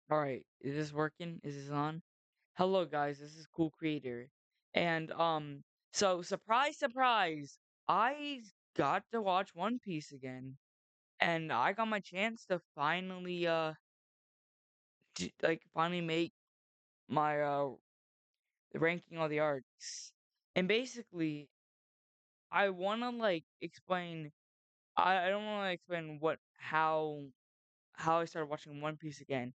All right, is this working? Is this on? Hello guys, this is Cool Creator. And so surprise surprise, I got to watch One Piece again. And I got my chance to finally finally make my ranking all the arcs. And basically, I want to explain I don't want to explain how I started watching One Piece again.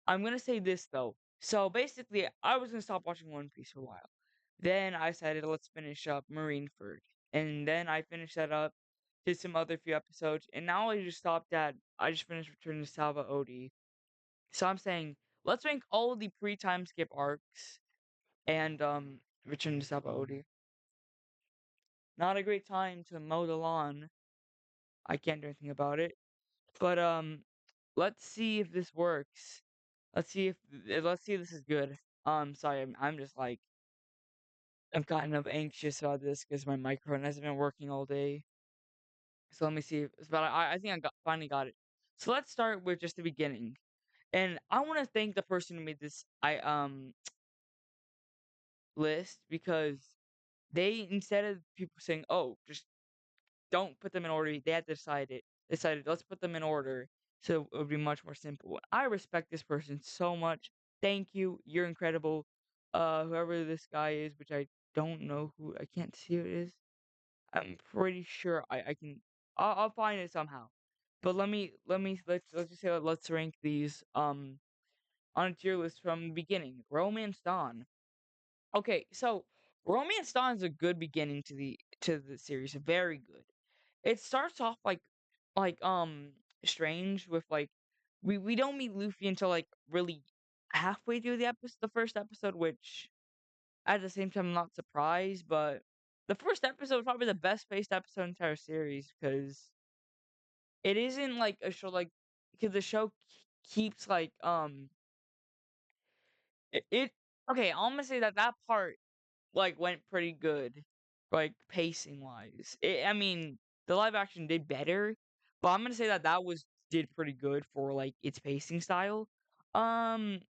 I'm gonna say this though. So basically, I was gonna stop watching One Piece for a while. Then I decided let's finish up Marineford, and then I finished that up, did some other few episodes, and now I just finished Return to Sabaody. So I'm saying let's rank all of the pre-time skip arcs and Return to Sabaody. Not a great time to mow the lawn. I can't do anything about it. But let's see if this works. Let's see if this is good. Sorry, I'm just I'm kind of anxious about this because my microphone hasn't been working all day. So let me see. But I think finally got it. So let's start with just the beginning. And I want to thank the person who made this list because they, instead of people saying, "Oh, just don't put them in order," they had to decided let's put them in order so it would be much more simple. I respect this person so much. Thank you. You're incredible. Whoever this guy is, which I don't know who, I can't see who it is. I'm pretty sure I can. I'll find it somehow. But let's just say let's rank these on a tier list from the beginning. Romance Dawn. Okay, so Romance Dawn is a good beginning to the series. Very good. It starts off strange with we don't meet Luffy until really halfway through the first episode, which at the same time I'm not surprised, but the first episode is probably the best paced episode in the entire series because it isn't like a show because the show keeps it okay, I'm gonna say that that part went pretty good, pacing wise. I mean, the live action did better, but I'm gonna say that that was did pretty good for its pacing style. Um,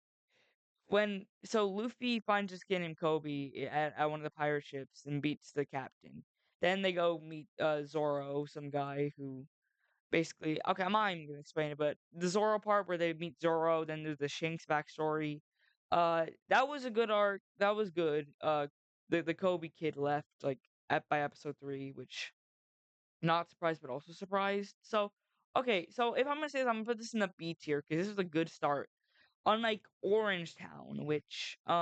when so Luffy finds this kid named Kobe at one of the pirate ships and beats the captain. Then they go meet Zoro, some guy who basically okay, I'm not even gonna explain it, but the Zoro part where they meet Zoro, then there's the Shanks backstory. That was a good arc. That was good. The Kobe kid left by episode 3, which not surprised but also surprised. So okay, so if I'm gonna say this, I'm gonna put this in the B tier because this is a good start. Unlike Orange Town, which if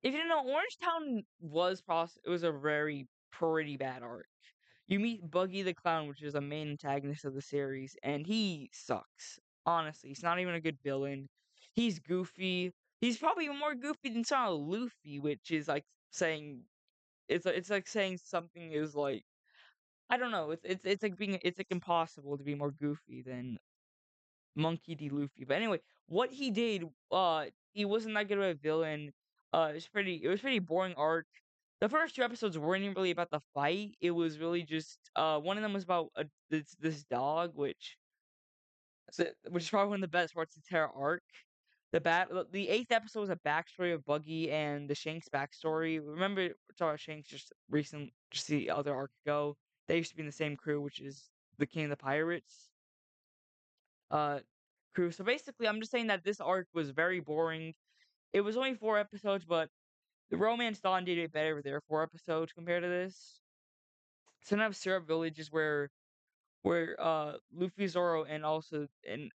you didn't know, Orange Town it was a very pretty bad arc. You meet Buggy the Clown, which is a main antagonist of the series, and he sucks. Honestly, he's not even a good villain. He's goofy. He's probably even more goofy than Son of Luffy, which is saying it's like saying something is I don't know. It's like impossible to be more goofy than Monkey D. Luffy. But anyway, what he did, he wasn't that good of a villain. It was pretty boring arc. The first two episodes weren't even really about the fight. It was really just, one of them was about this dog, which is probably one of the best parts of the entire arc. The eighth episode was a backstory of Buggy and the Shanks backstory. Remember, we talked about Shanks just the other arc ago. They used to be in the same crew, which is the King of the Pirates uh crew. So basically, I'm just saying that this arc was very boring. It was only 4 episodes, but the Romance Dawn did it better with their 4 episodes compared to this. Sometimes Syrup Village is where Luffy, Zoro, and also and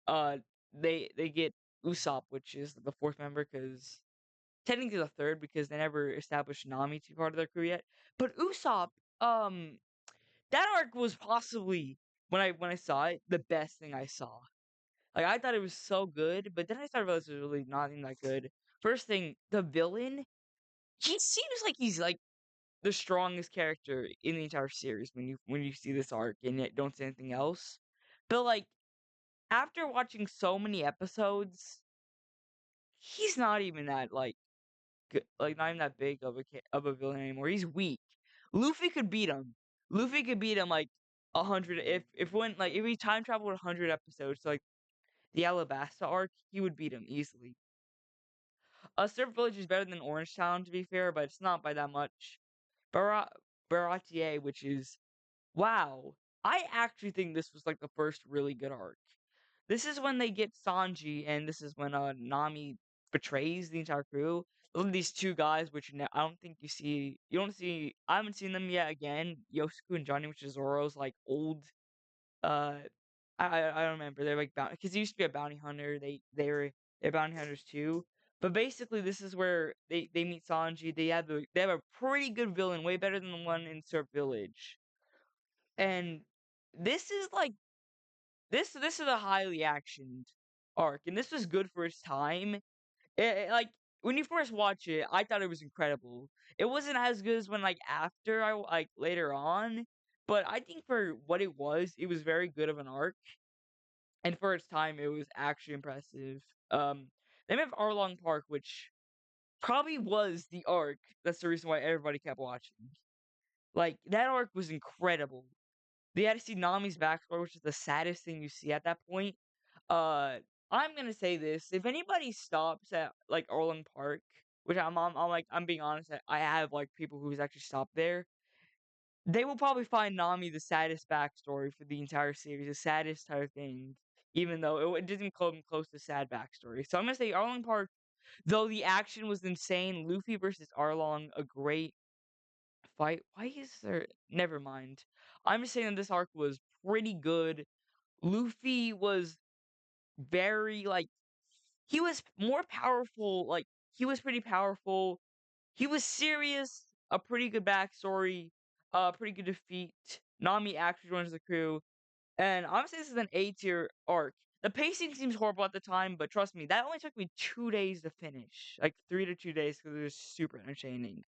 uh they get Usopp, which is the fourth member, because technically the third because they never established Nami to be part of their crew yet. But Usopp, um, that arc was possibly when I saw it the best thing I saw. I thought it was so good, but then I started realizing it was really not even that good. First thing, the villain, he seems like he's the strongest character in the entire series when you see this arc and yet don't see anything else. But after watching so many episodes, he's not even that good, not even that big of of a villain anymore. He's weak. Luffy could beat him. Luffy could beat him 100 if we time traveled 100 episodes. the Alabasta arc, he would beat him easily. Surf Village is better than Orange Town, to be fair, but it's not by that much. Bara Baratier, which is wow. I actually think this was like the first really good arc. This is when they get Sanji, and this is when Nami betrays the entire crew. Those are these two guys, which I don't think you see. You don't see. I haven't seen them yet. Again, Yosuke and Johnny, which is Zoro's like old. Uh, I don't remember. They're like bounty because he used to be a bounty hunter. They're bounty hunters too. But basically, this is where they meet Sanji. They have a pretty good villain, way better than the one in Surf Village. And this is like this is a highly actioned arc, and this was good for its time. Like when you first watch it, I thought it was incredible. It wasn't as good as when like after like later on, but I think for what it was very good of an arc, and for its time, it was actually impressive. Then we have Arlong Park, which probably was the arc. That's the reason why everybody kept watching. Like that arc was incredible. They had to see Nami's backstory, which is the saddest thing you see at that point. Uh, I'm gonna say this: if anybody stops at like Orland Park, which I'm like I'm being honest, I have like people who's actually stopped there. They will probably find Nami the saddest backstory for the entire series, the saddest entire thing. Even though it didn't come close to sad backstory, so I'm gonna say Arlong Park. Though the action was insane, Luffy versus Arlong, a great fight. Why is there? Never mind. I'm just saying that this arc was pretty good. Luffy was very like he was more powerful. Like he was pretty powerful. He was serious. A pretty good backstory. Pretty good defeat. Nami actually joins the crew, and honestly, this is an A tier arc. The pacing seems horrible at the time, but trust me, that only took me 2 days to finish. Like 3 to 2 days because it was super entertaining.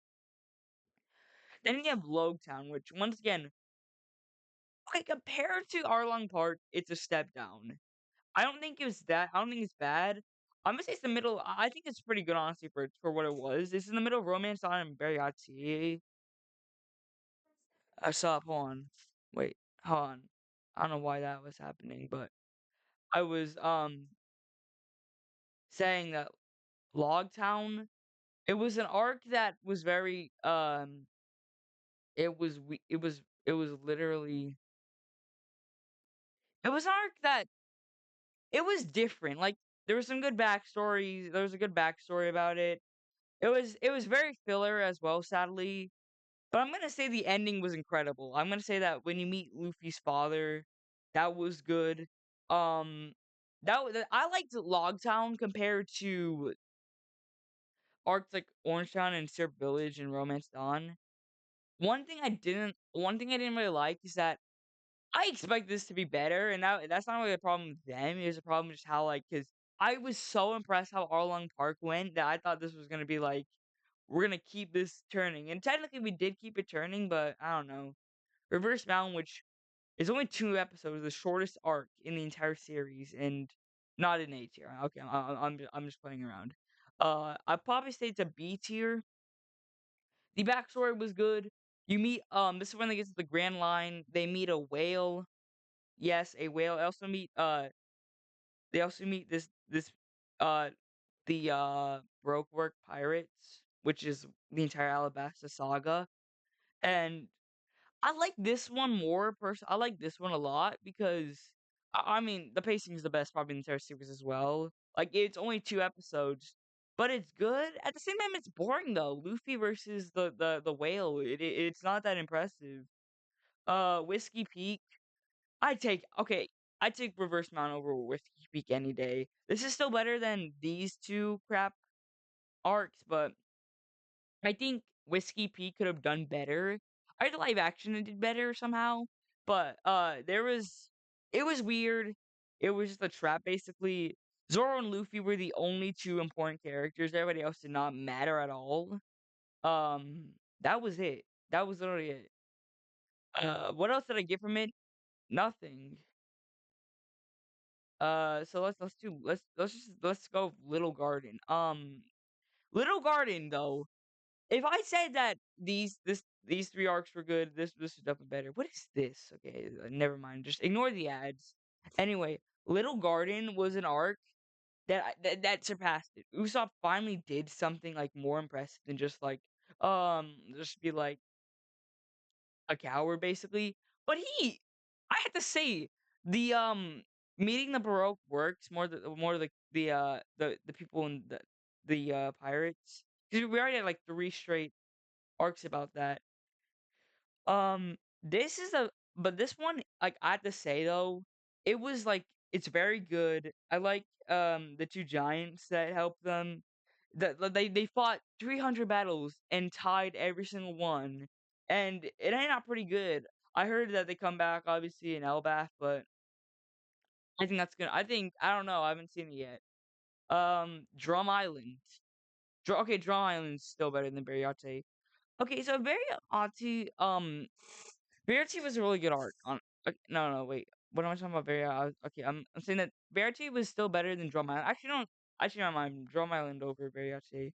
Then you have Logtown, which once again, okay, compared to Arlong Park, it's a step down. I don't think it's bad. I'm gonna say it's the middle. I think it's pretty good, honestly, for what it was. It's in the middle of Romance on and Bariati. I saw. Hold on. Wait. Hold on. I don't know why that was happening, but I was saying that Logtown. It was an arc that was very it was literally it was an arc that it was different. Like there was some good backstories. There was a good backstory about it. It was very filler as well, sadly. But I'm gonna say the ending was incredible. I'm gonna say that when you meet Luffy's father, that was good. Um, I liked Logtown compared to arcs like Orange Town and Syrup Village and Romance Dawn. One thing I didn't really like is that I expect this to be better, and that's not really a problem with them. It's a problem just how like because I was so impressed how Arlong Park went that I thought this was gonna be like we're gonna keep this turning, and technically we did keep it turning, but I don't know. Reverse Mountain, which is only 2 episodes, the shortest arc in the entire series, and not an A tier. Okay, I'm just playing around. I probably say it's a B tier. The backstory was good. You meet this is when they get to the Grand Line. They meet a whale. Yes, a whale. They also meet uh the Brokework Pirates, which is the entire Alabasta saga. And I like this one more I like this one a lot because I mean the pacing is the best probably in the entire series as well. Like it's only 2 episodes, but it's good. At the same time, it's boring though. Luffy versus the whale. It's not that impressive. Whiskey Peak. I take Reverse Mount over Whiskey Peak any day. This is still better than these two crap arcs, but I think Whiskey Peak could have done better. I the live action and did better somehow, but it was weird. It was just a trap basically. Zoro and Luffy were the only two important characters. Everybody else did not matter at all. That was it. That was literally it. What else did I get from it? Nothing. So let's go Little Garden. Little Garden though. If I said that these 3 arcs were good, this is definitely better. What is this? Okay, never mind. Just ignore the ads. Anyway, Little Garden was an arc that surpassed it. Usopp finally did something like more impressive than just be like a coward basically. But I have to say, the meeting the Baroque works more the people in the pirates, because we already had like three straight arcs about that. This is a but this one, like, I have to say though, it was like it's very good. I like the two giants that helped them. They fought 300 battles and tied every single one, and it ain't not pretty good. I heard that they come back obviously in Elbaf, but I think that's gonna. I don't know. I haven't seen it yet. Drum Island. Okay, Drum Island's still better than Bariate. Okay, so Variati, Variety was a really good arc. No, no, wait. What am I talking about? Okay, I'm saying that Variety was still better than Drum Island. Actually, no. Actually, not mind. Drum Island over Variety.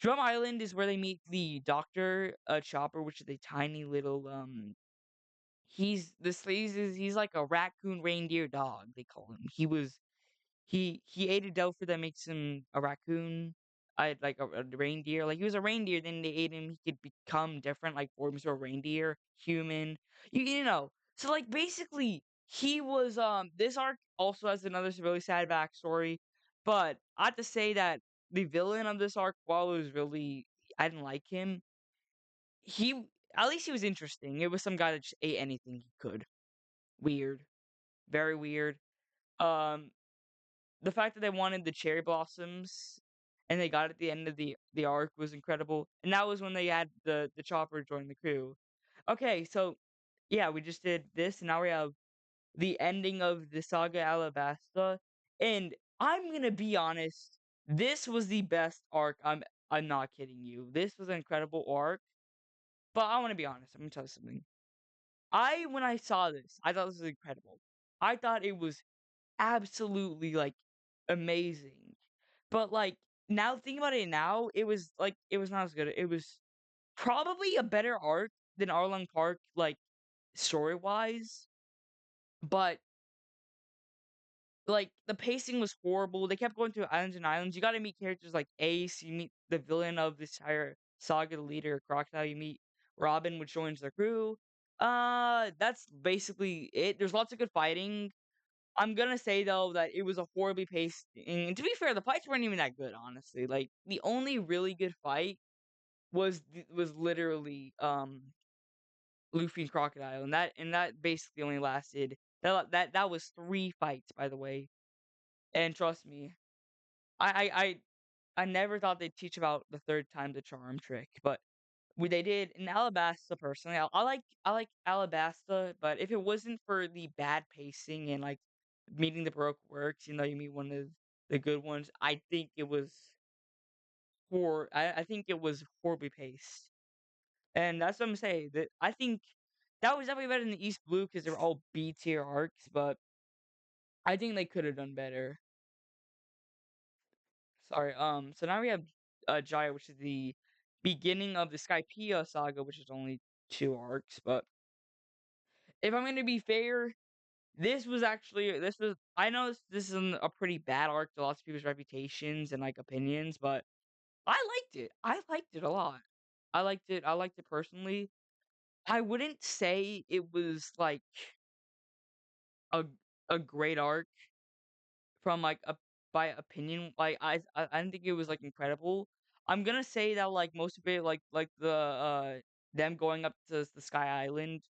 Drum Island is where they meet the Doctor, Chopper, which is a tiny little he's like a raccoon reindeer dog. They call him. He ate a doe that makes him a raccoon. I like a reindeer. Like he was a reindeer, then they ate him. He could become different, like forms of a reindeer, human. You know. So like basically, he was This arc also has another really sad backstory, but I have to say that the villain of this arc, while it was really I didn't like him, he at least he was interesting. It was some guy that just ate anything he could. Weird, very weird. Um, the fact that they wanted the cherry blossoms and they got it at the end of the arc was incredible. And that was when they had the chopper join the crew. Okay, so yeah, we just did this, and now we have the ending of the saga Alabasta. And I'm gonna be honest, this was the best arc. I'm not kidding you. This was an incredible arc. But I want to be honest. I'm gonna tell you something. When I saw this, I thought this was incredible. I thought it was absolutely like amazing. But like now thinking about it now, it was not as good. It was probably a better arc than Arlong Park, like story wise. But like the pacing was horrible. They kept going to islands and islands. You got to meet characters like Ace. You meet the villain of this entire saga, the leader, Crocodile. You meet Robin, which joins the crew. That's basically it. There's lots of good fighting. I'm gonna say though that it was a horribly paced. And to be fair, the fights weren't even that good, honestly. Like the only really good fight was literally Luffy and Crocodile, and that basically only lasted that was three fights, by the way. And trust me, I never thought they'd teach about the third time the charm trick, but they did in Alabasta. Personally, I like Alabasta, but if it wasn't for the bad pacing and like meeting the Baroque works, you meet one of the good ones. I think it was horribly paced, and that's what I'm saying. That I think that was definitely better than the East Blue because they're all B tier arcs, but I think they could have done better. Sorry. So now we have Jaya, which is the beginning of the Skypiea saga, which is only two arcs. But if I'm gonna be fair, this was I know this is a pretty bad arc to lots of people's reputations and like opinions, but I liked it. I liked it a lot. I liked it. I liked it personally. I wouldn't say it was like a a great arc from like a by opinion. Like I didn't think it was like incredible. I'm gonna say that like most of it, like the them going up to the Sky Island,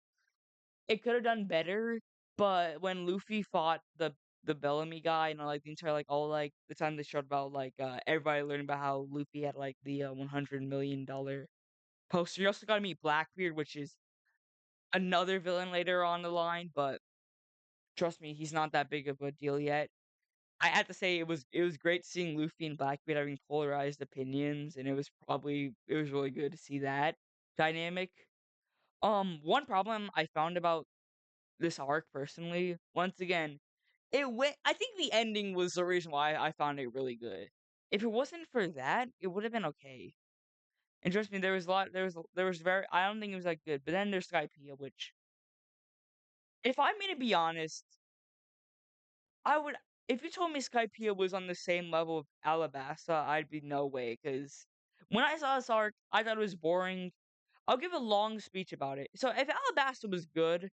it could have done better. But when Luffy fought the Bellamy guy, like the entire like all like the time they showed about like everybody learning about how Luffy had like the $100 million poster. You also got to meet Blackbeard, which is another villain later on the line. But trust me, he's not that big of a deal yet. I have to say it was great seeing Luffy and Blackbeard having polarized opinions, and it was really good to see that dynamic. One problem I found about this arc personally, once again, it went. I think the ending was the reason why I found it really good. If it wasn't for that, it would have been okay. And trust me, there was a lot. There was very. I don't think it was that good. But then there's Skypiea, which, if I'm gonna be honest, I would if you told me Skypiea was on the same level of Alabasta, I'd be no way. Because when I saw this arc, I thought it was boring. I'll give a long speech about it. So if Alabasta was good,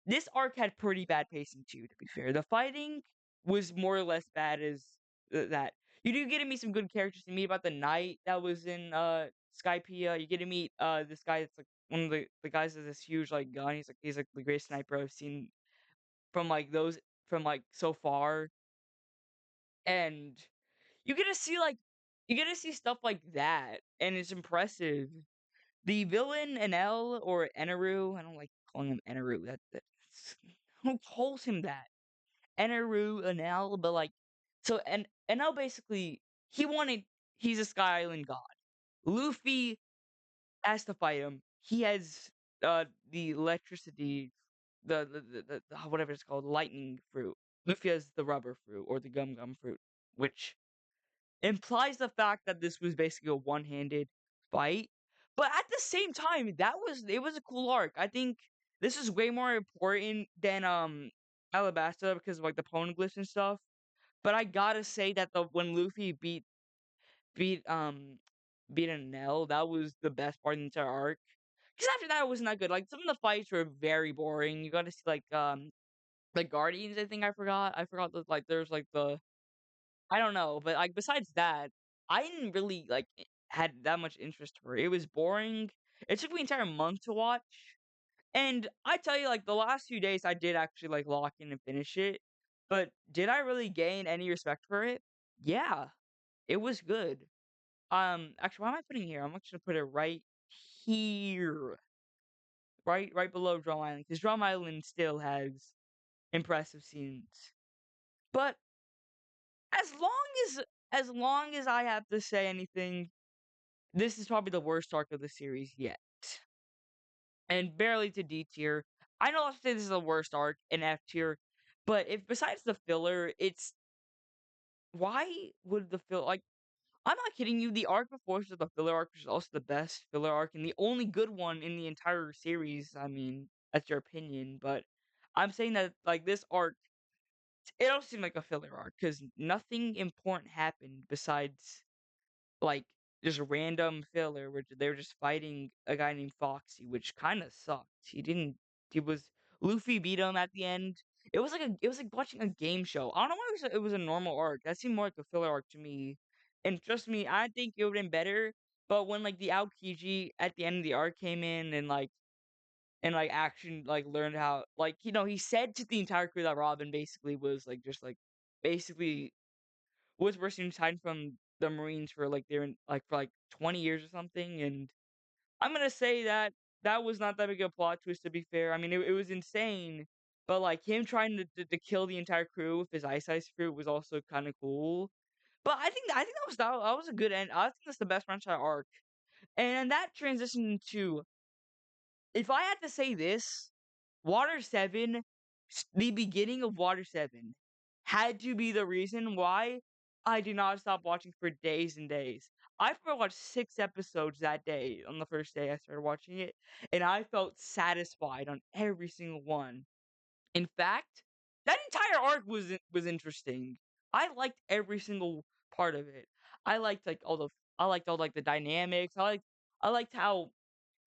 this arc had pretty bad pacing too, to be fair. The fighting was more or less bad as that. You do get to meet some good characters. You meet about the knight that was in Skypiea. You get to meet this guy that's like one of the guys with this huge like gun. He's like the greatest sniper I've seen from like those from like so far. And you get to see like you get to see stuff like that, and it's impressive. The villain Enel or Eneru, I don't like calling him Eneru. That's who calls him that? Eneru, Enel, but like so and Enel basically he wanted he's a Sky Island god. Luffy has to fight him. He has the electricity the whatever it's called, lightning fruit. Luffy has the rubber fruit or the gum gum fruit, which implies the fact that this was basically a one-handed fight. But at the same time, it was a cool arc. I think this is way more important than Alabasta because of like the poneglyphs and stuff. But I gotta say that the when Luffy beat beat a Nell, that was the best part of the entire arc. Because after that, it wasn't that good. Like some of the fights were very boring. You got to see like Guardians. I think I forgot. I forgot that like there's like the I don't know, but, like, besides that, I didn't really, like, had that much interest for it. It was boring. It took me an entire month to watch, and I tell you, like, the last few days, I did actually, like, lock in and finish it, but did I really gain any respect for it? Yeah, it was good. Actually, why am I putting it here? I'm actually gonna put it right here, right below Drum Island, because Drum Island still has impressive scenes. But as long as long as I have to say anything, this is probably the worst arc of the series yet, and barely to D tier. I know I'll say this is the worst arc in F tier, but if besides the filler, it's why would the fill like I'm not kidding you. The arc before this is the filler arc, which is also the best filler arc and the only good one in the entire series. I mean, that's your opinion, but I'm saying that like this arc, it don't seem like a filler arc because nothing important happened besides like just random filler where they were just fighting a guy named Foxy, which kind of sucked. He didn't. He was Luffy beat him at the end. It was like watching a game show. I don't know why it was a normal arc. That seemed more like a filler arc to me. And trust me, I think it would have been better. But when like the Aokiji at the end of the arc came in and like action like learned how like he said to the entire crew that Robin basically was like just like basically was the person who's hiding from the Marines for like they're in like for like 20 years or something. And I'm gonna say that that was not that big a plot twist to be fair. I mean it was insane, but like him trying to kill the entire crew with his ice fruit was also kind of cool. But I think that was a good end. I think that's the best franchise arc, and that transitioned to if I had to say this, Water 7, the beginning of Water 7, had to be the reason why I did not stop watching for days and days. I probably watched 6 episodes that day on the first day I started watching it, and I felt satisfied on every single one. In fact, that entire arc was interesting. I liked every single part of it. I liked like all the I liked all like the dynamics. I liked how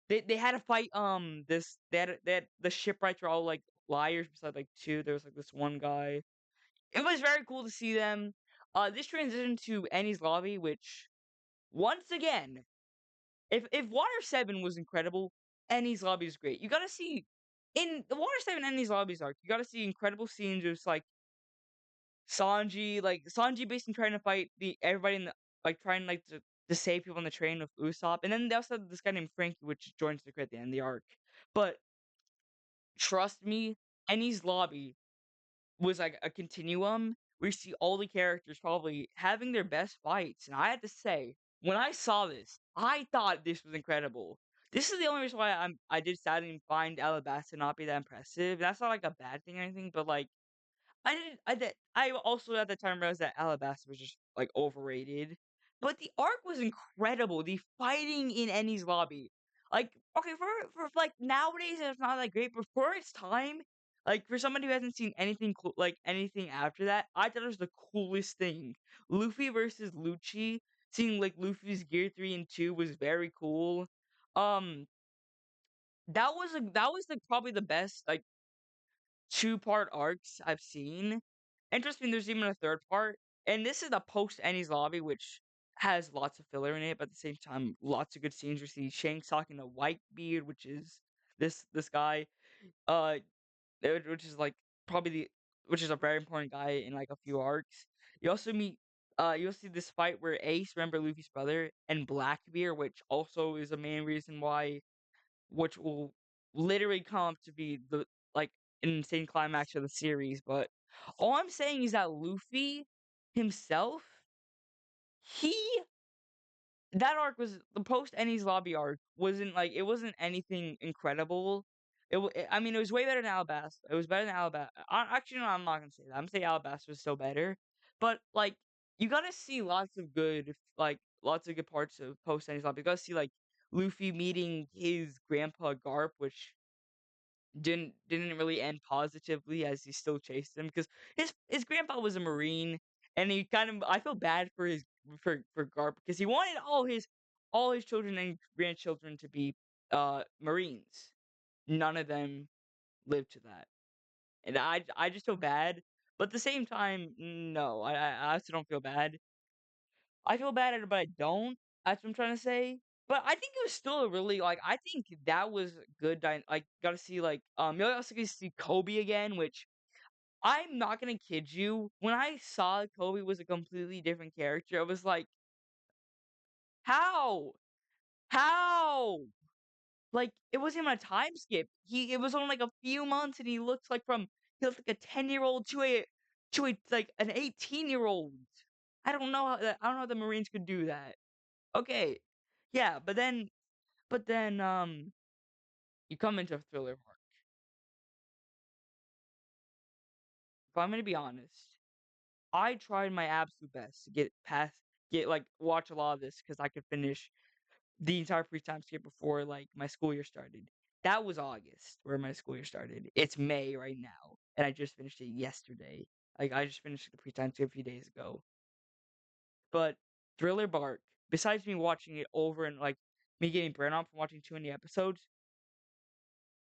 they had to fight this they had the shipwrights were all like liars besides like two. There was like this one guy. It was very cool to see them. This transition to Annie's lobby, which once again, if Water 7 was incredible, Annie's lobby is great. You gotta see in the Water 7 Annie's lobbies arc, you gotta see incredible scenes of like Sanji basically trying to fight the everybody in the like trying like to save people on the train with Usopp, and then they also have this guy named Frankie, which joins the crew at the end of the arc. But trust me, Annie's lobby was like a continuum where you see all the characters probably having their best fights. And I had to say, when I saw this, I thought this was incredible. This is the only reason why I did sadly find Alabasta not be that impressive. That's not like a bad thing or anything, but like I also at the time realized that Alabasta was just like overrated. But the arc was incredible. The fighting in Annie's lobby. Like, okay, for like nowadays it's not that great, but for its time, Like for somebody who hasn't seen anything like anything after that, I thought it was the coolest thing. Luffy versus Lucci, seeing like Luffy's Gear 3 and 2 was very cool. Um, that was like probably the best like two-part arcs I've seen. Interesting, there's even a third part, and this is the post Ennie's Lobby, which has lots of filler in it, but at the same time, lots of good scenes. We see Shanks talking to Whitebeard, which is this guy, uh, which is like probably which is a very important guy in like a few arcs. You also meet, you'll see this fight where Ace, remember Luffy's brother, and Blackbeard, which also is a main reason why which will literally come up to be the like an insane climax of the series. But all I'm saying is that Luffy himself, he that arc was the post Ennie's Lobby arc wasn't like it wasn't anything incredible. I mean, it was way better than Alabasta. It was better than Alabasta. Actually, no, I'm not gonna say that. I'm gonna say Alabasta was still better. But like, you gotta see lots of good parts of post Ennie's Lobby. You gotta see like Luffy meeting his grandpa Garp, which didn't really end positively as he still chased him because his grandpa was a marine and he kind of I feel bad for his for Garp because he wanted all his children and grandchildren to be marines. None of them lived to that, and I just feel bad. But at the same time, no, I also don't feel bad. I feel bad at it, but I don't. That's what I'm trying to say. But I think it was still a really like I think that was good. Like got to see like you also get to see Kobe again, which I'm not gonna kid you. When I saw Kobe was a completely different character, I was like, how, how? Like it wasn't even a time skip. It was only like a few months, and he looked like a 10-year-old to a like an 18-year-old. I don't know how the Marines could do that. Okay. Yeah, but then you come into a thriller part. If I'm gonna be honest, I tried my absolute best to get like watch a lot of this because I could finish the entire pre-time skip before like my school year started. That was August where my school year started. It's May right now, and I just finished it yesterday. Like I just finished the pre-time skip a few days ago. But Thriller Bark, besides me watching it over and like me getting burnt out from watching too many episodes,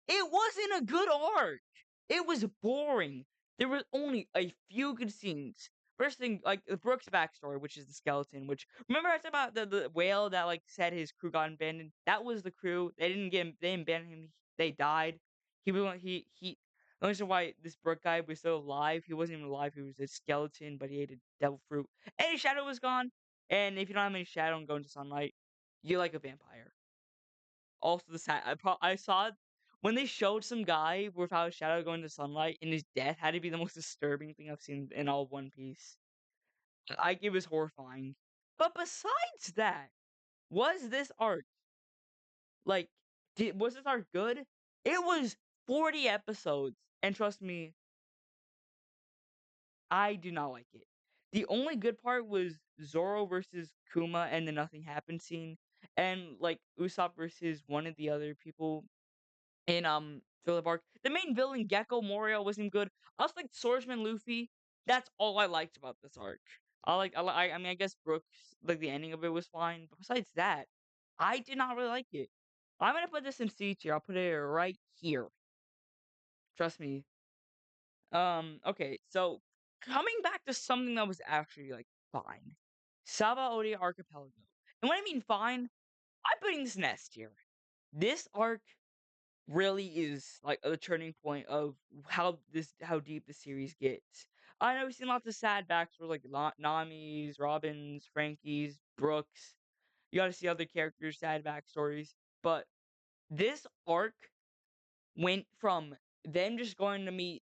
it wasn't a good arc. It was boring. There was only a few good scenes. First thing, like the Brooks backstory, which is the skeleton. Which remember I said about the whale that like said his crew got abandoned. That was the crew. They didn't get him. They didn't abandon him. They died. He was he. The only reason why this Brook guy was still alive, he wasn't even alive. He was a skeleton, but he ate a devil fruit. And his shadow was gone. And if you don't have any shadow and go into sunlight, you're like a vampire. Also, I saw it when they showed some guy without a shadow going to sunlight, and his death had to be the most disturbing thing I've seen in all of One Piece. Like it was horrifying. But besides that, was this arc like? Was this arc good? It was 40 episodes, and trust me, I do not like it. The only good part was Zoro versus Kuma and the nothing happened scene, and like Usopp versus one of the other people in Thriller Bark. The main villain Gecko Morio wasn't good. I was like Swordsman Luffy. That's all I liked about this arc. I mean I guess Brooks like the ending of it was fine, but besides that, I did not really like it. I'm gonna put this in C tier. I'll put it right here. Trust me. Okay, so coming back to something that was actually like fine. Sabaody Archipelago. And when I mean fine, I'm putting this in S tier. This arc really is like a turning point of how deep the series gets. I know we've seen lots of sad backstories like Nami's, Robin's, Frankie's, Brooks. You got to see other characters' sad backstories, but this arc went from them just going to be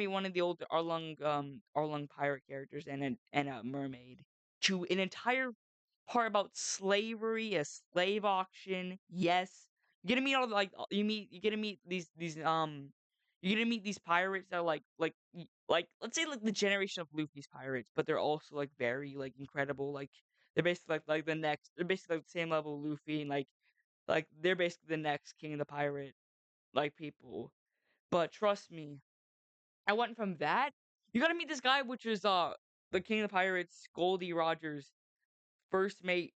one of the old Arlong pirate characters and a mermaid to an entire part about slavery, a slave auction. Yes, you're gonna meet all the, like you're gonna meet you're gonna meet these pirates that are like let's say like the generation of Luffy's pirates, but they're also like very like incredible. Like they're basically they're basically like the same level of Luffy and like they're basically the next king of the pirate like people. But trust me, I went from that. You gotta meet this guy, which is the King of the Pirates, Goldie Rogers' first mate,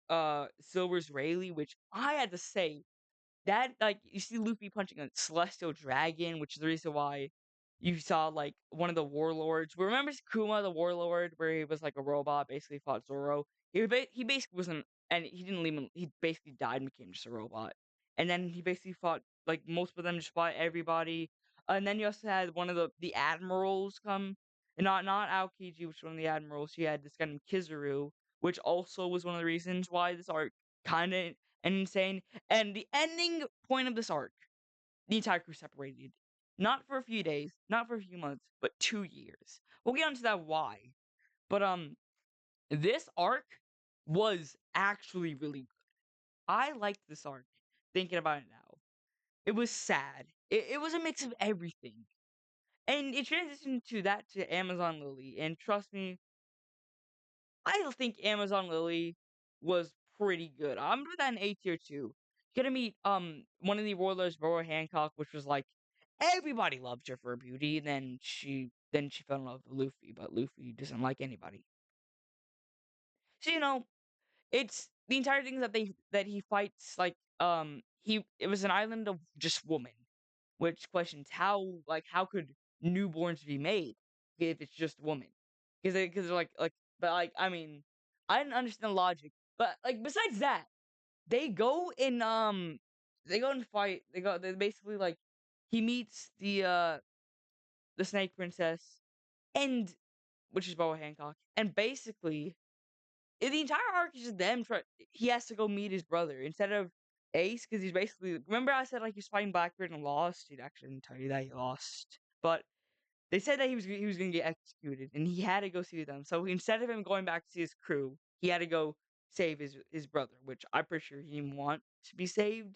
Silver's Rayleigh, which I had to say that like you see Luffy punching a celestial dragon, which is the reason why you saw like one of the warlords. Remember Kuma, the warlord, where he was like a robot, basically fought Zoro. He basically wasn't, and he didn't leave him. He basically died and became just a robot. And then he basically fought like most of them just fought everybody. And then you also had one of the admirals come, and not Aokiji, which was one of the admirals. You had this guy named Kizaru, which also was one of the reasons why this arc kind of insane. And the ending point of this arc, the entire crew separated. Not for a few days, not for a few months, but 2 years. We'll get onto that why. But this arc was actually really good. I liked this arc, thinking about it now. It was sad. It was a mix of everything. And it transitioned to that to Amazon Lily. And trust me, I don't think Amazon Lily was pretty good. I'm gonna put that in A tier too. You gotta meet one of the Royals, Bora Hancock, which was like everybody loved her for her beauty. And then she fell in love with Luffy, but Luffy doesn't like anybody. So it's the entire thing that he fights like it was an island of just women, which questions how could newborns be made if it's just women? Because they're like but like I mean I didn't understand the logic, but like besides that they go in they go and fight they basically like he meets the Snake Princess and which is Boa Hancock and basically the entire arc is just them try he has to go meet his brother instead of Ace because he's basically remember I said like he's fighting Blackbeard and lost? He actually didn't tell you that he lost. But they said that he was gonna get executed and he had to go see them. So instead of him going back to see his crew, he had to go save his brother, which I'm pretty sure he didn't want to be saved,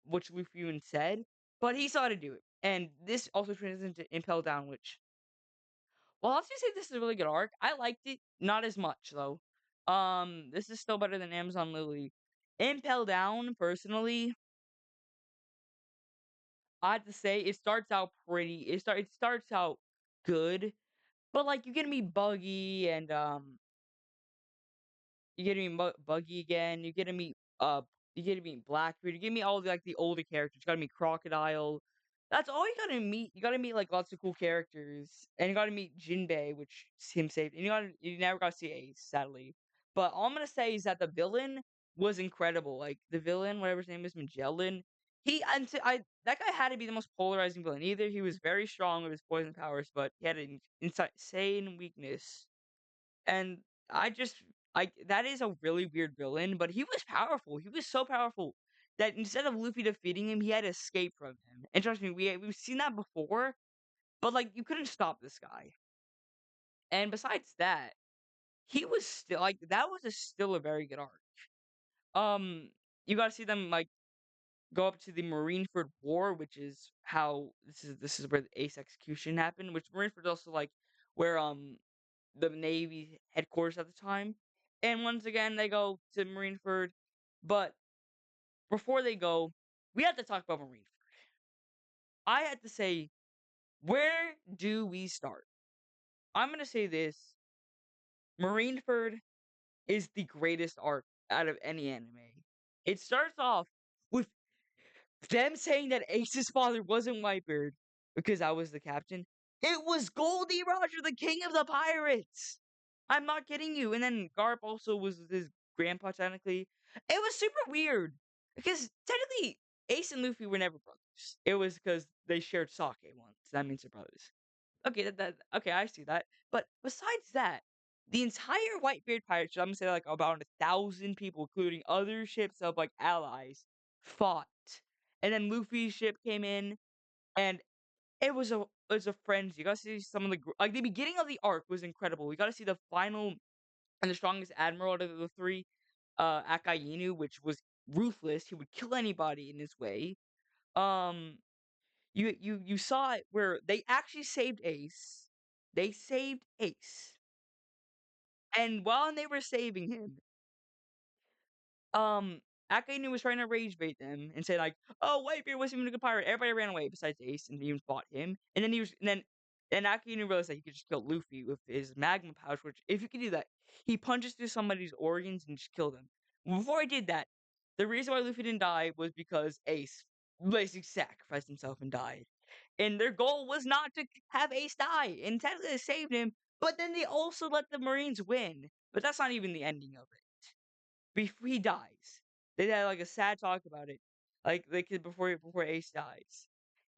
which Luffy even said. But he saw how to do it. And this also translates into Impel Down, which well, I'll just say this is a really good arc. I liked it, not as much though. This is still better than Amazon Lily. Impel Down, personally, I have to say it starts out pretty. It starts out good, but like you get to meet Buggy and you get to meet Buggy again. You get to meet Blackbeard. You get to meet all the older characters. You got to meet Crocodile. That's all you got to meet. You got to meet like lots of cool characters, and you got to meet Jinbei, which is him saved. And you never got to see Ace, sadly. But all I'm gonna say is that the villain was incredible. Like the villain, whatever his name is, Magellan. That guy had to be the most polarizing villain. Either he was very strong with his poison powers, but he had an insane weakness and I just that is a really weird villain, but he was powerful. He was so powerful that instead of Luffy defeating him, he had to escape from him. And trust me, we've seen that before, but like you couldn't stop this guy. And besides that, he was still like that was still a very good arc. Um, you got to see them like go up to the Marineford War, which is how this is where the Ace execution happened. Which Marineford is also like where the Navy headquarters at the time. And once again, they go to Marineford. But before they go, we have to talk about Marineford. I had to say, where do we start? I'm going to say this Marineford is the greatest arc out of any anime. It starts off with them saying that Ace's father wasn't Whitebeard because I was the captain. It was Goldie Roger, the king of the pirates. I'm not kidding you. And then Garp also was his grandpa technically. It was super weird because technically Ace and Luffy were never brothers. It was because they shared sake once. That means they're brothers. Okay, okay, I see that. But besides that, the entire Whitebeard pirate ship, I'm gonna say like about 1,000 people, including other ships of like allies, fought. And then Luffy's ship came in, and it was a frenzy. You gotta see some of like the beginning of the arc was incredible. We gotta see the final and the strongest admiral out of the three, Akainu, which was ruthless. He would kill anybody in his way. Um, you saw it where they actually saved Ace. They saved Ace, and while they were saving him, Akainu was trying to rage bait them and say like, "Oh, Whitebeard wasn't even a good pirate." Everybody ran away besides Ace, and he even fought him. And then he was, and then Akainu realized that he could just kill Luffy with his magma pouch. Which, if you could do that, he punches through somebody's organs and just kill them. Before I did that, the reason why Luffy didn't die was because Ace basically sacrificed himself and died. And their goal was not to have Ace die, and technically they saved him. But then they also let the Marines win. But that's not even the ending of it before he dies. They had like a sad talk about it, like they could before Ace dies,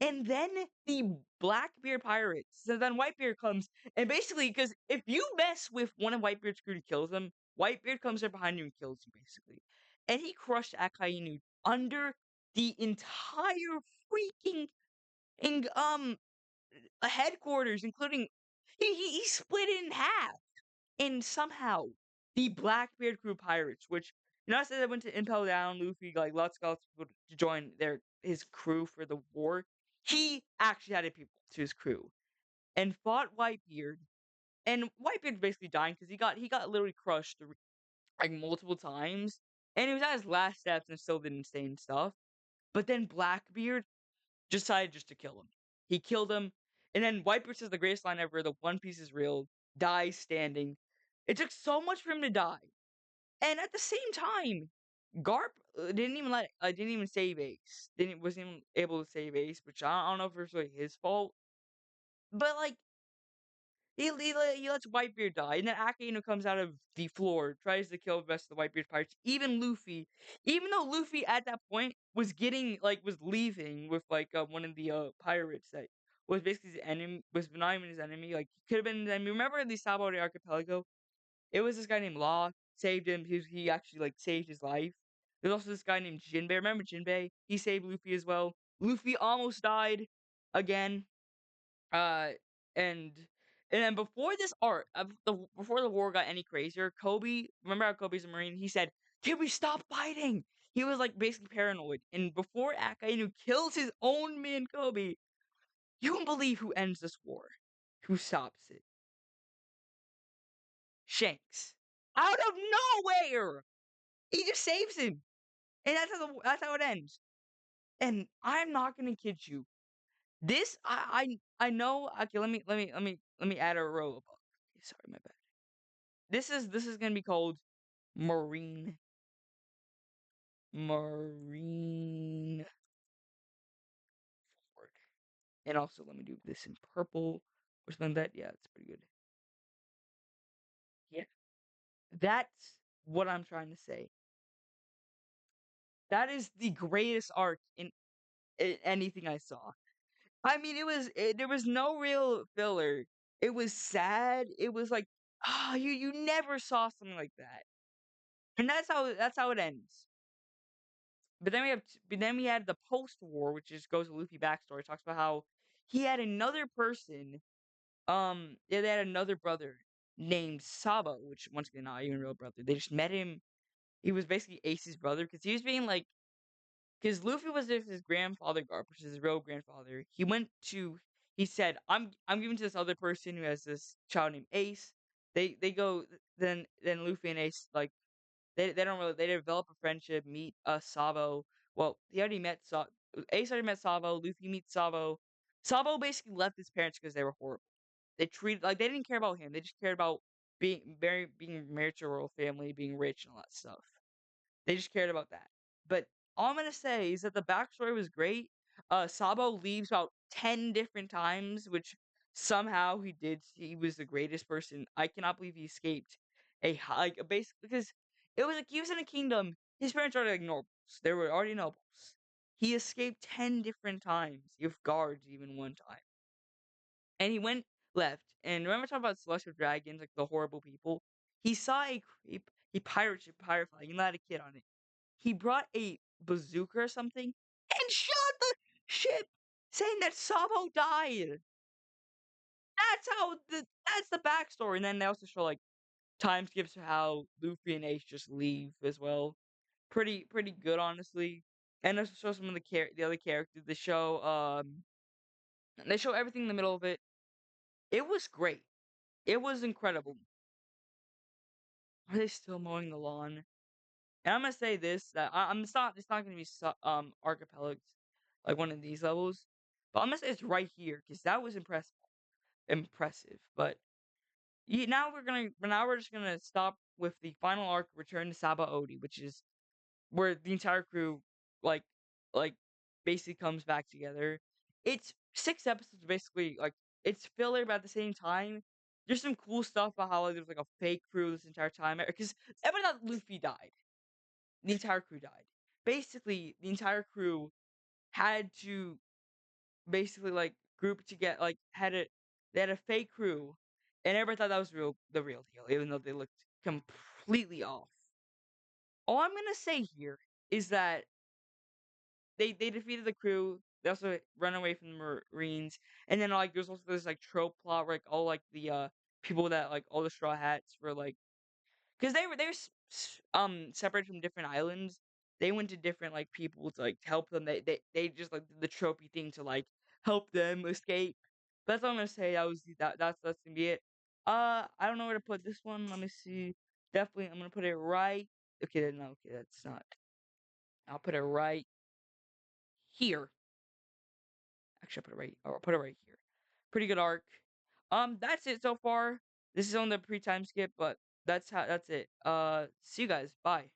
and then the Blackbeard pirates. So then Whitebeard comes, and basically, because if you mess with one of Whitebeard's crew to kill them, Whitebeard comes up behind you and kills you basically, and he crushed Akainu under the entire freaking headquarters, including he split it in half. And somehow, the Blackbeard crew pirates, which I said they went to impel down Luffy, like lots of people to join his crew for the war. He actually added people to his crew and fought Whitebeard. And Whitebeard basically dying because he got literally crushed like multiple times, and he was at his last steps and still did insane stuff. But then Blackbeard decided just to kill him. He killed him, and then Whitebeard says the greatest line ever: "The One Piece is real, dies standing." It took so much for him to die, and at the same time, Garp didn't even save Ace. Didn't wasn't even able to save Ace, which I don't know if it was really his fault, but like he lets Whitebeard die, and then Akainu comes out of the floor, tries to kill the rest of the Whitebeard pirates. Even Luffy, even though Luffy at that point was getting was leaving with one of the pirates that was basically his enemy, was not even his enemy. Like he could have been his enemy. Remember the Sabaody archipelago? It was this guy named Law saved him. He actually saved his life. There's also this guy named Jinbei. Remember Jinbei? He saved Luffy as well. Luffy almost died again. Uh, and and then before this art, before the war got any crazier, Kobe. Remember how Kobe's a Marine? He said, "Can we stop fighting?" He was basically paranoid. And before Akainu kills his own man, Kobe, you can believe who ends this war, who stops it? Shanks, out of nowhere. He just saves him, and that's how it ends. And I'm not gonna kid you. This I know. Okay, let me add a row of. Okay, sorry, my bad. This is gonna be called Marine Marine Ford. And also let me do this in purple or something like that. Yeah, it's pretty good. Yeah, that's what I'm trying to say. That is the greatest arc in anything I saw. I mean, there was no real filler. It was sad. It was like, you never saw something like that, and that's how it ends. But then we had the post war, which just goes to Luffy backstory. Talks about how he had another person. Yeah, they had another brother named Saba, which once again not even a real brother. They just met him. He was basically Ace's brother because he was being because Luffy was with his grandfather Garp, which is his real grandfather. He said, I'm giving to this other person who has this child named Ace. They go then Luffy and Ace they don't really they develop a friendship, meet Sabo. Well, he already met Ace already met Sabo, Luffy meets Sabo. Sabo basically left his parents because they were horrible. They treated they didn't care about him. They just cared about being married to a royal family, being rich and all that stuff. They just cared about that. But all I'm gonna say is that the backstory was great. Sabo leaves about 10 different times, which somehow he did. He was the greatest person. I cannot believe he escaped a basic because it was he was in a kingdom. His parents were nobles. They were already nobles. He escaped 10 different times, with guards even one time. And he went left. And remember talking about celestial dragons, like the horrible people? He saw a pirate ship, pirate flag, and had a kid on it. He brought a bazooka or something and shot the ship, saying that Sabo died. That's the backstory. And then they also show time skips to how Luffy and Ace just leave as well. Pretty good, honestly. And also show some of the other characters. They show everything in the middle of it. It was great. It was incredible. Are they still mowing the lawn? And I'm gonna say this that I'm it's not gonna be archipelago like one of these levels, but I'm gonna say it's right here because that was impressive. But now we're just gonna stop with the final arc, return to Sabaody, which is where the entire crew like like basically comes back together. It's 6 episodes basically, like it's filler, but at the same time, there's some cool stuff about how like, there's like a fake crew this entire time because everybody thought Luffy died. The entire crew died. Basically, the entire crew had to basically like group to get like had it. They had a fake crew, and everybody thought that was the real deal, even though they looked completely off. All I'm gonna say here is that they defeated the crew. They also run away from the Marines, and then like there's also this like trope plot where like all like the people that like all the Straw Hats were like because they were separated from different islands. They went to different like people to like help them. They just like did the tropey thing to like help them escape. That's all I'm gonna say. That's gonna be it. I don't know where to put this one. Let me see. Definitely, I'm gonna put it right. Okay, no, okay, that's not. I'll put it right here. Actually, I'll put it right here. Pretty good arc. That's it so far. This is on the pre-time skip, but that's it. See you guys. Bye.